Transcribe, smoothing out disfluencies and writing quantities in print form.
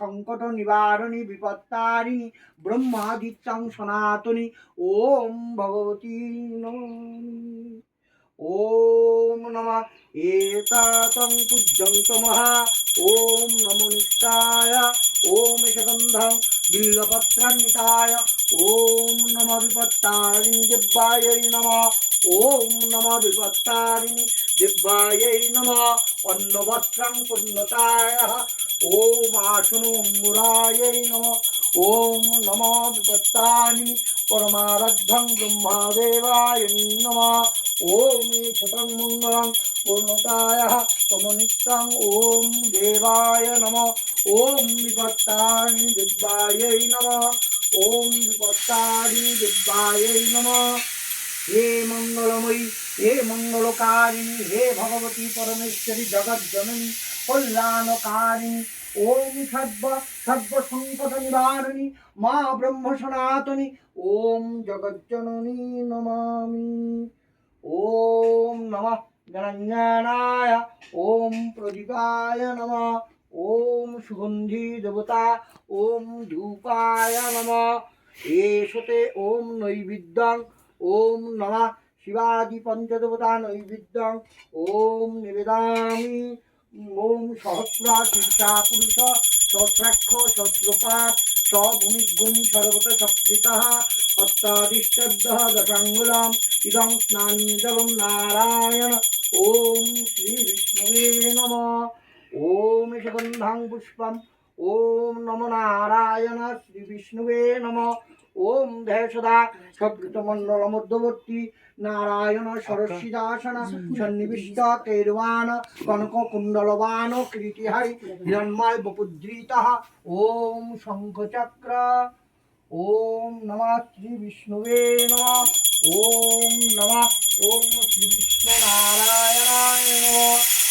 সংকট নিবারণী বিপত্তারিণী ব্রহ্মাদিত্যাং সনাতনী ওম ভগবতী নমঃ। ওম নমঃ এতাতং পূজ্যং তমহা ওম নমো নিত্যায় ওম একগন্ধং বিল্লপত্রান্বিতায় ওম নমঃ বিপত্তারিণী দিব্যাयै নমঃ ওম নমঃ বিপত্তারিণী দিব্যাयै নমঃ অন্নবস্ত্রং পুণ্যতায় ওম আসনো অঙ্গুরাयै নমঃ ওম নমঃ বিপত্তারিণী পরমারাধ্যং ব্রহ্মদেবায় নমঃ ওম শতং মঙ্গলং পূর্ণতায় তমনিত্যং ওম দেবায় নমঃ ওম বিপত্তারিণী দিব্যাयै নমঃ ওম বিপত্তারিণী দিব্যাयै নমঃ। হে মঙ্গলময়ী হে মঙ্গলকারিণী হে ভগবতী পরমেশ্বরী জগজ্জননী কল্যাণকারিণী ওম সর্বসংকট নিবারণী মা ব্রহ্ম সনাতনী ওম জগজ্জননী নমামি। ওম নমঃ গণাঞ্জনায় ওম প্রদীপায় নমঃ ওম সুগন্ধি দেবতা ওম ধূপায় নমঃ এষতে ওম নৈবেদ্যং ওম নমঃ শিবাদি পঞ্চদেবতা নৈবেদ্যং ওম নিবেদামি। ওম সহস্রা শীর্ষা পুরুষ সহস্রাক্ষ সহস্রপাত স্বভূমিগুণ সর্বত সপ্রিতঃ অত্তাদিষ্টদ্দহ দশাঙ্গুলাম ইদং স্নানি জলম নারায়ণ ওম শ্রী বিষ্ণুবে নমঃ। ওম সুগন্ধাং পুষ্পম ওম নমো নারায়ণ শ্রী বিষ্ণুবে নমঃ। ওম ধ্যায় সদা সৎকৃতমণ্ডল মধ্যবর্তী নারায়ণ সরস্বীদাসন সন্নিবিষ্ট তৈর্বাণ কনক কুণ্ডলবান কীর্তিহারি হিরণ্ময় বপুদ্রীতঃ ওম শঙ্খচক্র। ওম নমঃ শ্রী বিষ্ণুবে নমঃ ওম নমঃ ওম শ্রী বিষ্ণু নারায়ণায় নমঃ।